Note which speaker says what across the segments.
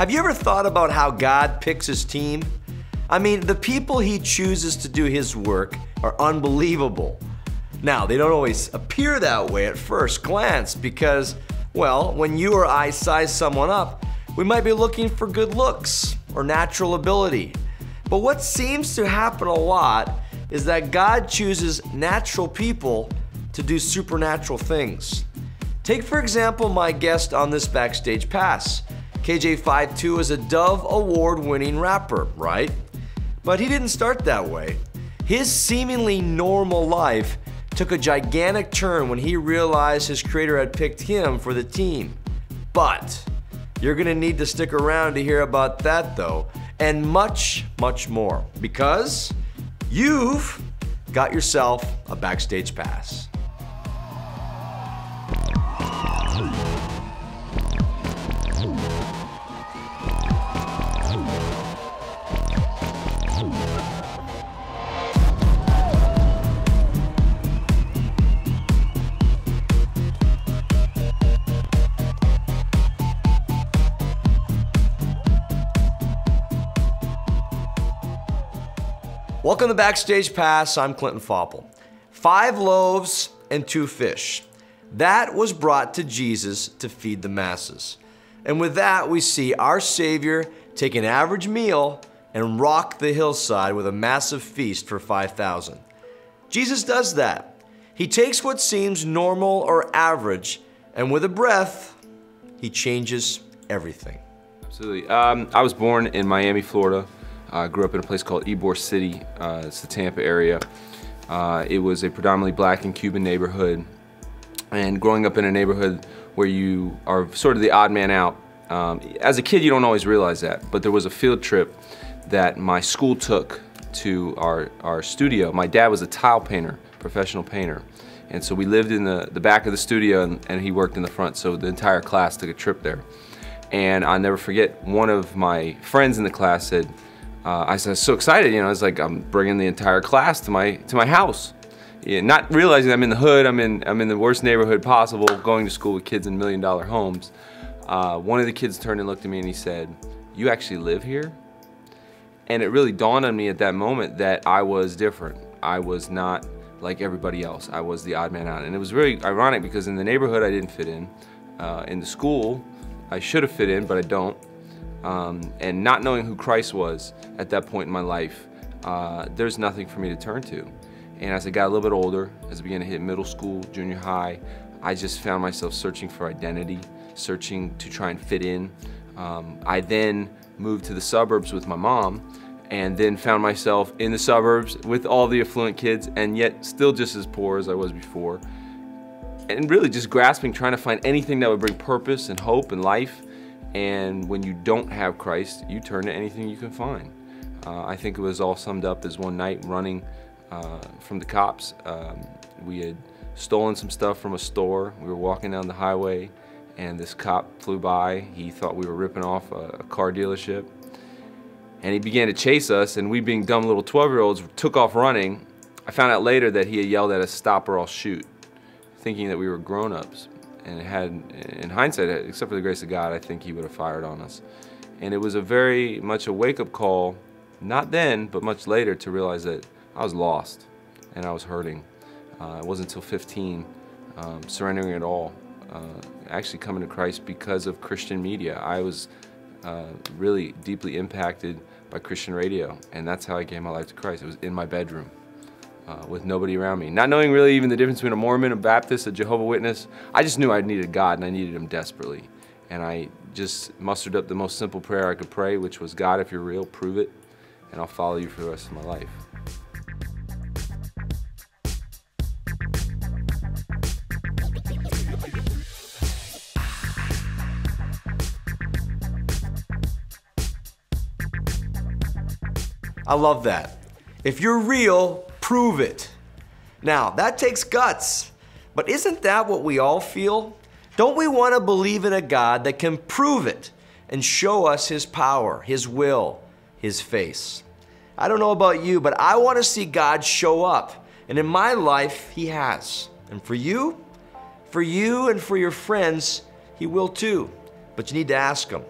Speaker 1: Have you ever thought about how God picks his team? I mean, the people he chooses to do his work are unbelievable. Now, they don't always appear that way at first glance because, well, when you or I size someone up, we might be looking for good looks or natural ability. But what seems to happen a lot is that God chooses natural people to do supernatural things. Take, for example, my guest on this Backstage Pass. KJ52 is a Dove Award-winning rapper, right? But he didn't start that way. His seemingly normal life took a gigantic turn when he realized his creator had picked him for the team. But you're gonna need to stick around to hear about that though, and much, much more, because you've got yourself a Backstage Pass. Welcome to Backstage Pass, I'm Clinton Fopple. 5 loaves and 2 fish. That was brought to Jesus to feed the masses. And with that, we see our Savior take an average meal and rock the hillside with a massive feast for 5,000. Jesus does that. He takes what seems normal or average, and with a breath, he changes everything.
Speaker 2: Absolutely. I was born in Miami, Florida. I grew up in a place called Ybor City. It's the Tampa area. It was a predominantly black and Cuban neighborhood. And growing up in a neighborhood where you are sort of the odd man out, as a kid you don't always realize that, but there was a field trip that my school took to our studio. My dad was a tile painter, professional painter. And so we lived in the back of the studio and he worked in the front, so the entire class took a trip there. And I'll never forget, one of my friends in the class said, I was so excited, you know, it's like I'm bringing the entire class to my house. Yeah, not realizing I'm in the hood, I'm in the worst neighborhood possible, going to school with kids in $1 million homes. One of the kids turned and looked at me and he said, "You actually live here?" And it really dawned on me at that moment that I was different. I was not like everybody else. I was the odd man out. And it was very ironic because in the neighborhood I didn't fit in. In the school I should have fit in, but I don't. And not knowing who Christ was at that point in my life, there's nothing for me to turn to. And as I got a little bit older, as I began to hit middle school, junior high, I just found myself searching for identity, searching to try and fit in. I then moved to the suburbs with my mom, and then found myself in the suburbs with all the affluent kids, and yet still just as poor as I was before. And really just grasping, trying to find anything that would bring purpose and hope and life. And when you don't have Christ, you turn to anything you can find. I think it was all summed up as one night running from the cops. We had stolen some stuff from a store. We were walking down the highway and this cop flew by. He thought we were ripping off a car dealership. And he began to chase us, and we, being dumb little 12-year-olds, took off running. I found out later that he had yelled at us, "Stop or I'll shoot," thinking that we were grown-ups. And it had, in hindsight, except for the grace of God, I think he would have fired on us. And it was a very much a wake-up call, not then, but much later, to realize that I was lost and I was hurting. It wasn't until 15, surrendering it all, actually coming to Christ because of Christian media. I was really deeply impacted by Christian radio, and that's how I gave my life to Christ. It was in my bedroom. With nobody around me. Not knowing really even the difference between a Mormon, a Baptist, a Jehovah's Witness, I just knew I needed God and I needed him desperately. And I just mustered up the most simple prayer I could pray, which was, "God, if you're real, prove it, and I'll follow you for the rest of my life."
Speaker 1: I love that. If you're real, prove it. Now, that takes guts, but isn't that what we all feel? Don't we want to believe in a God that can prove it and show us his power, his will, his face? I don't know about you, but I want to see God show up, and in my life, he has. And for you and for your friends, he will too, but you need to ask him.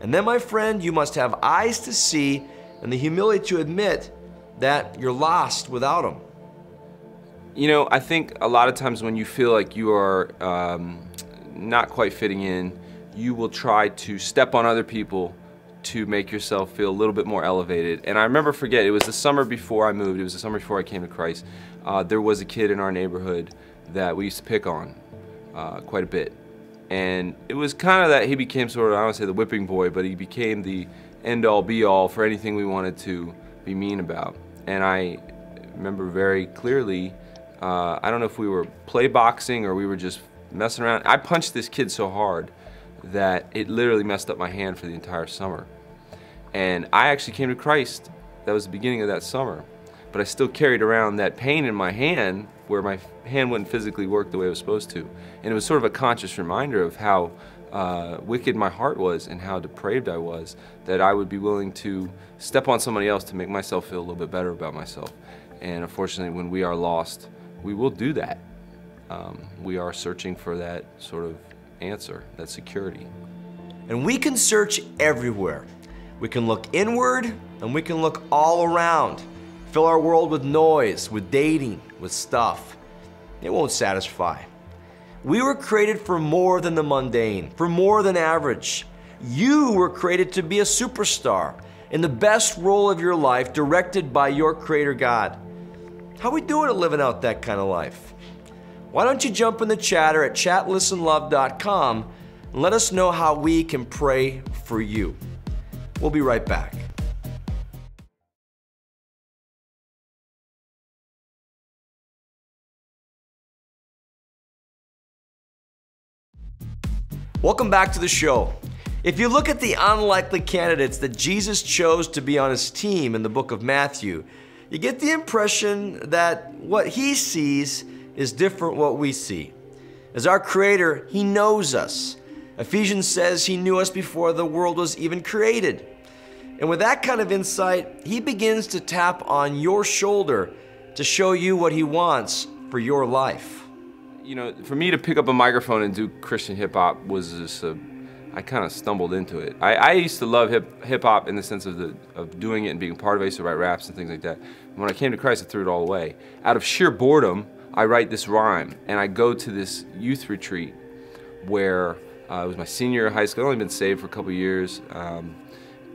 Speaker 1: And then, my friend, you must have eyes to see and the humility to admit that you're lost without Him.
Speaker 2: You know, I think a lot of times when you feel like you are not quite fitting in, you will try to step on other people to make yourself feel a little bit more elevated. And I remember, it was the summer before I moved, it was the summer before I came to Christ. There was a kid in our neighborhood that we used to pick on quite a bit. And it was kind of that he became sort of, I don't want to say the whipping boy, but he became the end-all be-all for anything we wanted to be mean about. And I remember very clearly, I don't know if we were play boxing or we were just messing around. I punched this kid so hard that it literally messed up my hand for the entire summer. And I actually came to Christ. That was the beginning of that summer. But I still carried around that pain in my hand where my hand wouldn't physically work the way it was supposed to. And it was sort of a conscious reminder of how wicked my heart was and how depraved I was, that I would be willing to step on somebody else to make myself feel a little bit better about myself. And unfortunately, when we are lost, we will do that. We are searching for that sort of answer, that security.
Speaker 1: And we can search everywhere. We can look inward and we can look all around. Fill our world with noise, with dating, with stuff. It won't satisfy. We were created for more than the mundane, for more than average. You were created to be a superstar in the best role of your life, directed by your Creator God. How are we doing at living out that kind of life? Why don't you jump in the chatter at chatlistenlove.com and let us know how we can pray for you. We'll be right back. Welcome back to the show. If you look at the unlikely candidates that Jesus chose to be on His team in the book of Matthew, you get the impression that what He sees is different what we see. As our Creator, He knows us. Ephesians says He knew us before the world was even created. And with that kind of insight, He begins to tap on your shoulder to show you what He wants for your life.
Speaker 2: You know, for me to pick up a microphone and do Christian hip-hop was just I kind of stumbled into it. I used to love hip-hop in the sense of doing it and being part of it. I used to write raps and things like that. When I came to Christ, I threw it all away. Out of sheer boredom, I write this rhyme, and I go to this youth retreat where it was my senior year of high school. I'd only been saved for a couple years,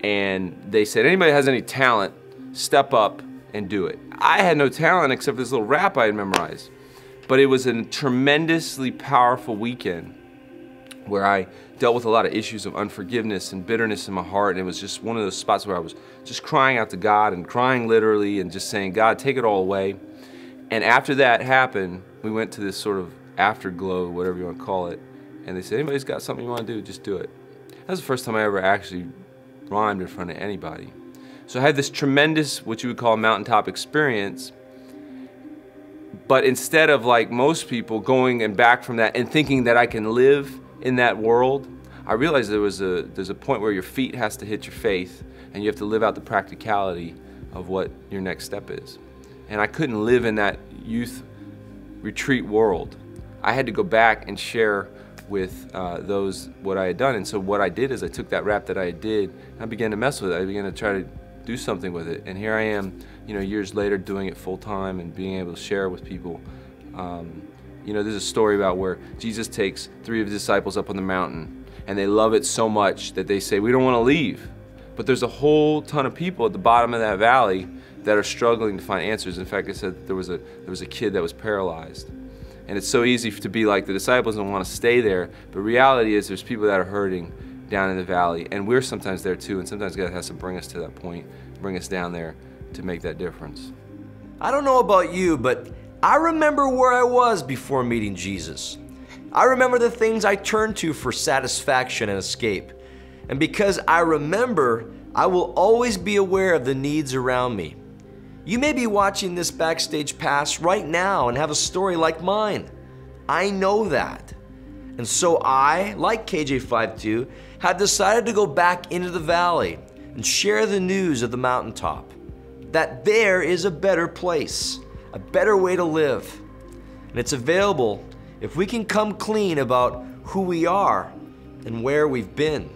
Speaker 2: and they said, anybody has any talent, step up and do it. I had no talent except for this little rap I had memorized. But it was a tremendously powerful weekend where I dealt with a lot of issues of unforgiveness and bitterness in my heart, and it was just one of those spots where I was just crying out to God and crying literally and just saying, God, take it all away. And after that happened, we went to this sort of afterglow, whatever you want to call it, and they said, anybody's got something you want to do, just do it. That was the first time I ever actually rhymed in front of anybody. So I had this tremendous, what you would call, mountaintop experience. But instead of, like most people, going and back from that and thinking that I can live in that world, I realized there's a point where your feet has to hit your faith and you have to live out the practicality of what your next step is. And I couldn't live in that youth retreat world. I had to go back and share with those what I had done. And so what I did is I took that rap that I did and I began to mess with it. I began to try to do something with it. And here I am, you know, years later doing it full time and being able to share with people. You know, there's a story about where Jesus takes 3 of his disciples up on the mountain and they love it so much that they say, we don't want to leave. But there's a whole ton of people at the bottom of that valley that are struggling to find answers. In fact, I said there was a kid that was paralyzed. And it's so easy to be like the disciples and want to stay there, but reality is there's people that are hurting down in the valley, and we're sometimes there too, and sometimes God has to bring us to that point, bring us down there to make that difference.
Speaker 1: I don't know about you, but I remember where I was before meeting Jesus. I remember the things I turned to for satisfaction and escape. And because I remember, I will always be aware of the needs around me. You may be watching this Backstage Pass right now and have a story like mine. I know that. And so I, like KJ52, have decided to go back into the valley and share the news of the mountaintop. That there is a better place, a better way to live. And it's available if we can come clean about who we are and where we've been.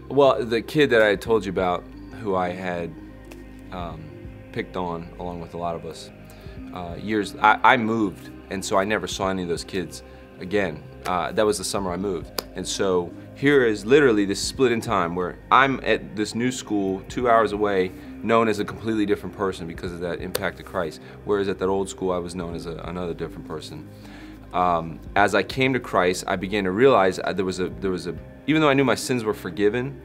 Speaker 2: Well, the kid that I told you about, who I had picked on along with a lot of us, I moved, and so I never saw any of those kids again. That was the summer I moved. And so here is literally this split in time where I'm at this new school 2 hours away, known as a completely different person because of that impact of Christ, whereas at that old school I was known as another different person. As I came to Christ, I began to realize there was a even though I knew my sins were forgiven,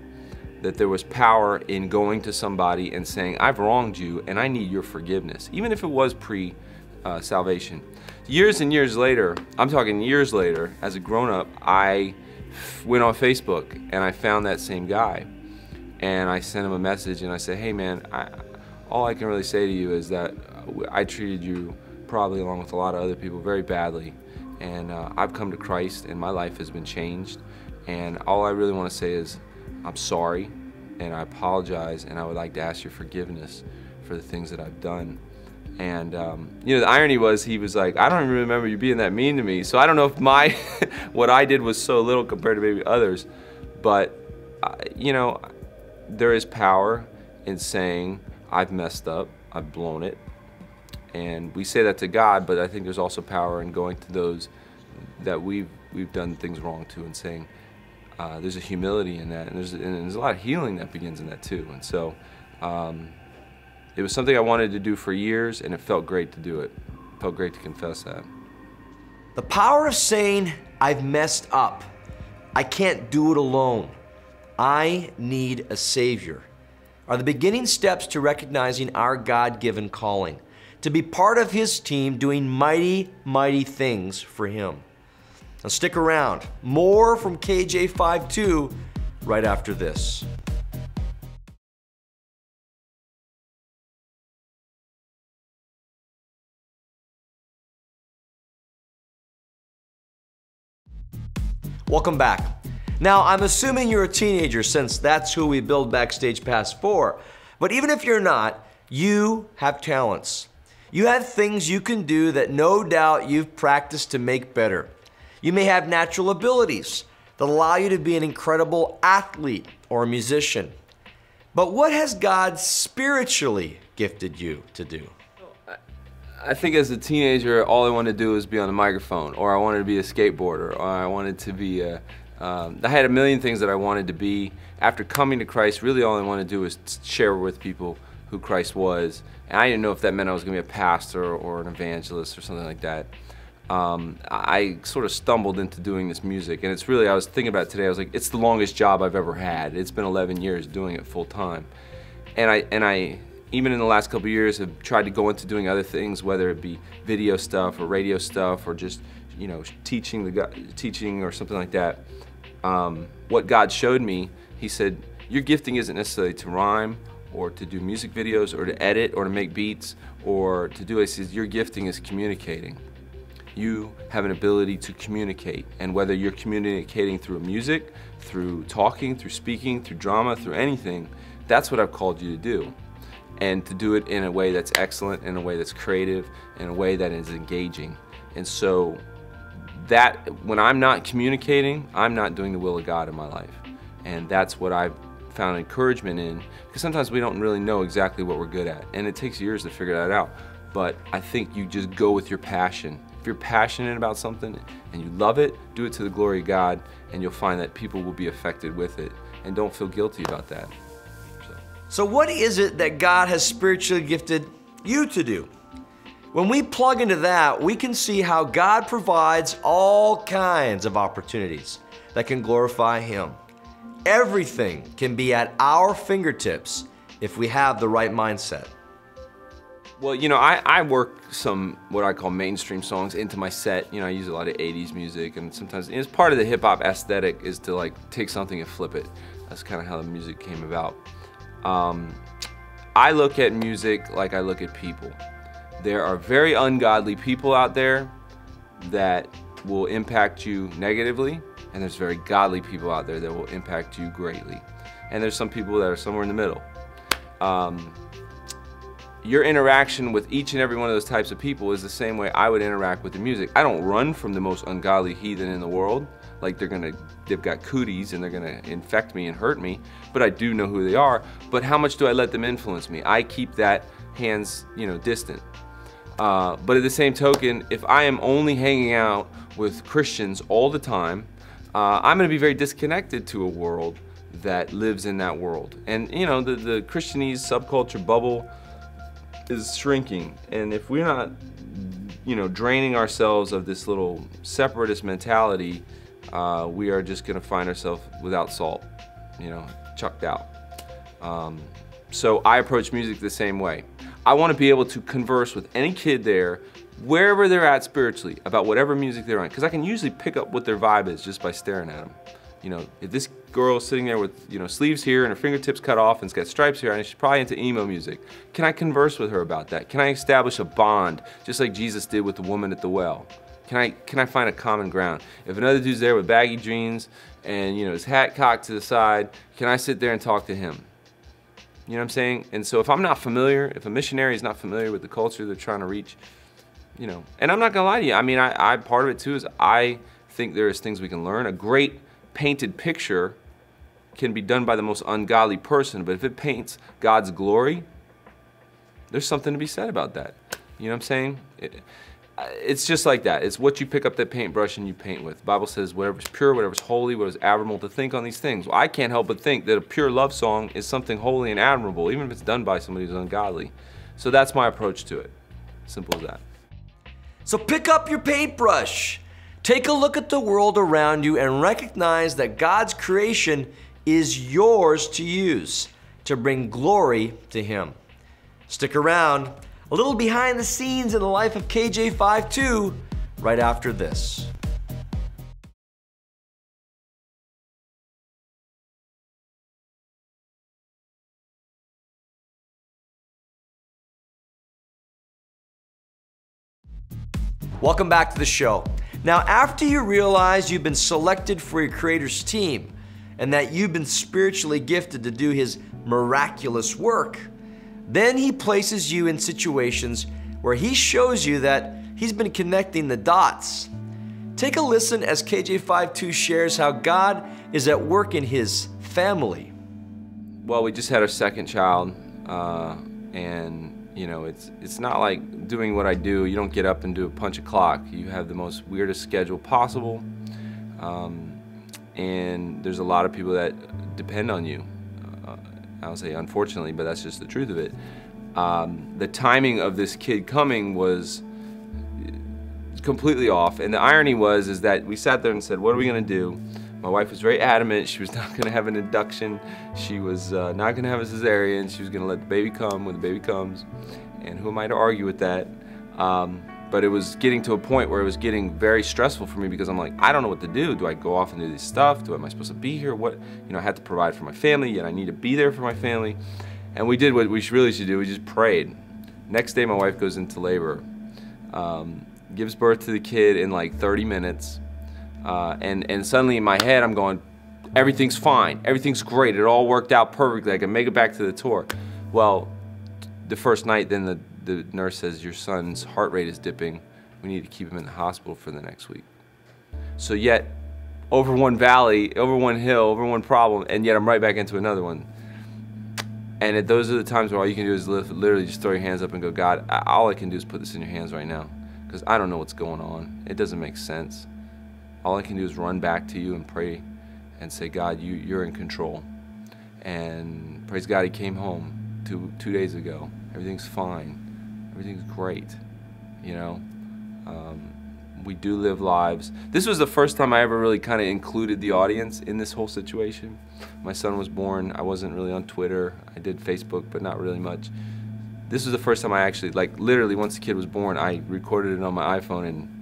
Speaker 2: that there was power in going to somebody and saying, I've wronged you and I need your forgiveness, even if it was pre-salvation. Years and years later, I'm talking years later, as a grown-up, I went on Facebook and I found that same guy. And I sent him a message and I said, hey man, all I can really say to you is that I treated you probably along with a lot of other people very badly. And I've come to Christ and my life has been changed. And all I really want to say is I'm sorry and I apologize and I would like to ask your forgiveness for the things that I've done. And you know, the irony was he was like, I don't even remember you being that mean to me. So I don't know if my what I did was so little compared to maybe others, but you know, there is power in saying I've messed up, I've blown it, and we say that to God, but I think there's also power in going to those that we've done things wrong to and saying there's a humility in that, and there's a lot of healing that begins in that too. And so it was something I wanted to do for years, and it felt great to do it. It felt great to confess that.
Speaker 1: The power of saying, I've messed up. I can't do it alone. I need a Savior, are the beginning steps to recognizing our God-given calling, to be part of His team doing mighty, mighty things for Him. Now stick around. More from KJ52 right after this. Welcome back. Now, I'm assuming you're a teenager since that's who we build Backstage Pass for. But even if you're not, you have talents. You have things you can do that no doubt you've practiced to make better. You may have natural abilities that allow you to be an incredible athlete or a musician. But what has God spiritually gifted you to do?
Speaker 2: I think as a teenager, all I wanted to do was be on the microphone, or I wanted to be a skateboarder, or I wanted to be I had a million things that I wanted to be. After coming to Christ, really all I wanted to do was share with people who Christ was. And I didn't know if that meant I was going to be a pastor or an evangelist or something like that. I sort of stumbled into doing this music, and it's really, I was thinking about it today, I was like, it's the longest job I've ever had. It's been 11 years doing it full time. And I even in the last couple of years, have tried to go into doing other things, whether it be video stuff or radio stuff or just, you know, teaching or something like that. What God showed me, He said, your gifting isn't necessarily to rhyme or to do music videos or to edit or to make beats or to do it. He says, your gifting is communicating. You have an ability to communicate, and whether you're communicating through music, through talking, through speaking, through drama, through anything, that's what I've called you to do. And to do it in a way that's excellent, in a way that's creative, in a way that is engaging. And so that, when I'm not communicating, I'm not doing the will of God in my life. And that's what I've found encouragement in, because sometimes we don't really know exactly what we're good at, and it takes years to figure that out. But I think you just go with your passion. If you're passionate about something and you love it, do it to the glory of God, and you'll find that people will be affected with it. And don't feel guilty about that.
Speaker 1: So what is it that God has spiritually gifted you to do? When we plug into that, we can see how God provides all kinds of opportunities that can glorify Him. Everything can be at our fingertips if we have the right mindset.
Speaker 2: Well, you know, I work some what I call mainstream songs into my set. You know, I use a lot of 80s music, and sometimes it's part of the hip hop aesthetic is to like take something and flip it. That's kind of how the music came about. I look at music like I look at people. There are very ungodly people out there that will impact you negatively, and there's very godly people out there that will impact you greatly. And there's some people that are somewhere in the middle. Your interaction with each and every one of those types of people is the same way I would interact with the music. I don't run from the most ungodly heathen in the world. like they've got cooties and they're gonna infect me and hurt me, but I do know who they are. But how much do I let them influence me? I keep that hands, distant. But at the same token, if I am only hanging out with Christians all the time, I'm going to be very disconnected to a world that lives in that world. And the Christianese subculture bubble is shrinking. And if we're not, draining ourselves of this little separatist mentality, we are just going to find ourselves without salt, chucked out. So I approach music the same way. I want to be able to converse with any kid there, wherever they're at spiritually, about whatever music they're on, because I can usually pick up what their vibe is just by staring at them. If this girl is sitting there with sleeves here and her fingertips cut off and it's got stripes here, and she's probably into emo music, can I converse with her about that? Can I establish a bond, just like Jesus did with the woman at the well? Can I find a common ground? If another dude's there with baggy jeans and his hat cocked to the side, can I sit there and talk to him? You know what I'm saying? And so if I'm not familiar, if a missionary is not familiar with the culture they're trying to reach, and I'm not gonna lie to you, I mean, I part of it too is I think there's things we can learn. A great painted picture can be done by the most ungodly person, but if it paints God's glory, there's something to be said about that. You know what I'm saying? It's just like that. It's what you pick up that paintbrush and you paint with. The Bible says whatever's pure, whatever's holy, whatever's admirable, to think on these things. Well, I can't help but think that a pure love song is something holy and admirable, even if it's done by somebody who's ungodly. So that's my approach to it. Simple as that.
Speaker 1: So pick up your paintbrush. Take a look at the world around you and recognize that God's creation is yours to use to bring glory to Him. Stick around. A little behind the scenes in the life of KJ52 right after this. Welcome back to the show. Now, after you realize you've been selected for your Creator's team and that you've been spiritually gifted to do His miraculous work, then He places you in situations where He shows you that He's been connecting the dots. Take a listen as KJ52 shares how God is at work in His family.
Speaker 2: Well, we just had our second child, and it's not like doing what I do. You don't get up and do a punch a clock. You have the most weirdest schedule possible, and there's a lot of people that depend on you. I'll say unfortunately, but that's just the truth of it. The timing of this kid coming was completely off, and the irony is that we sat there and said, what are we gonna do? My wife was very adamant. She was not gonna have an induction. She was not gonna have a cesarean. She was gonna let the baby come when the baby comes. And who am I to argue with that? But it was getting to a point where it was getting very stressful for me because I'm like, I don't know what to do. Do I go off and do this stuff? Am I supposed to be here? What? I had to provide for my family, yet I need to be there for my family. And we did what we really should do. We just prayed. Next day, my wife goes into labor, gives birth to the kid in like 30 minutes. And suddenly in my head, I'm going, everything's fine. Everything's great. It all worked out perfectly. I can make it back to the tour. Well, the first night, then the nurse says, your son's heart rate is dipping. We need to keep him in the hospital for the next week. So yet, over one valley, over one hill, over one problem, and yet I'm right back into another one. And those are the times where all you can do is literally just throw your hands up and go, God, all I can do is put this in your hands right now, because I don't know what's going on. It doesn't make sense. All I can do is run back to you and pray and say, God, you're in control. And praise God, he came home two days ago. Everything's fine. Everything's great. We do live lives. This was the first time I ever really kind of included the audience in this whole situation. My son was born. I wasn't really on Twitter. I did Facebook, but not really much. This was the first time I actually, literally once the kid was born, I recorded it on my iPhone and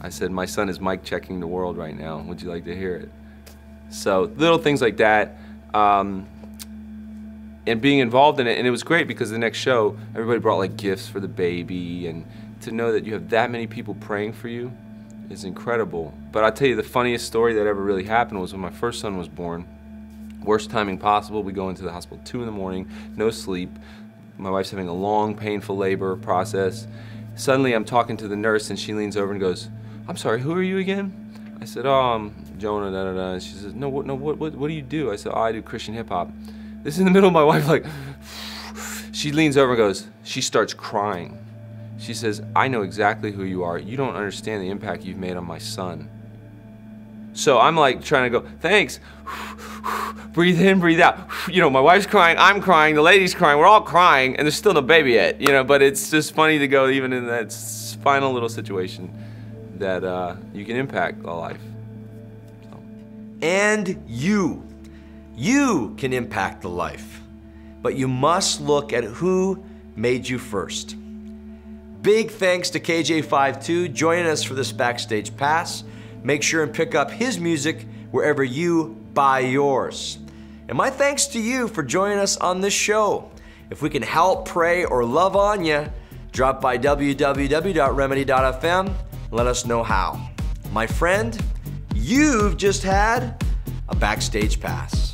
Speaker 2: I said, my son is mic checking the world right now. Would you like to hear it? So little things like that, and being involved in it. And it was great because the next show, everybody brought gifts for the baby, and to know that you have that many people praying for you is incredible. But I'll tell you, the funniest story that ever really happened was when my first son was born. Worst timing possible. We go into the hospital 2 in the morning, no sleep. My wife's having a long, painful labor process. Suddenly I'm talking to the nurse and she leans over and goes, I'm sorry, who are you again? I said, oh, Jonah, da da da. And she says, no, what do you do? I said, oh, I do Christian hip hop. This is in the middle of my wife, like, she leans over and goes, she starts crying. She says, I know exactly who you are. You don't understand the impact you've made on my son. So I'm like trying to go, thanks. Breathe in, breathe out. You know, my wife's crying, I'm crying, the lady's crying, we're all crying, and there's still no baby yet, you know, but it's just funny to go even in that final little situation that you can impact a life. So.
Speaker 1: And you can impact the life, but you must look at who made you first. Big thanks to KJ52 joining us for this backstage pass. Make sure and pick up his music wherever you buy yours. And my thanks to you for joining us on this show. If we can help, pray, or love on you, drop by www.remedy.fm and let us know how. My friend, you've just had a backstage pass.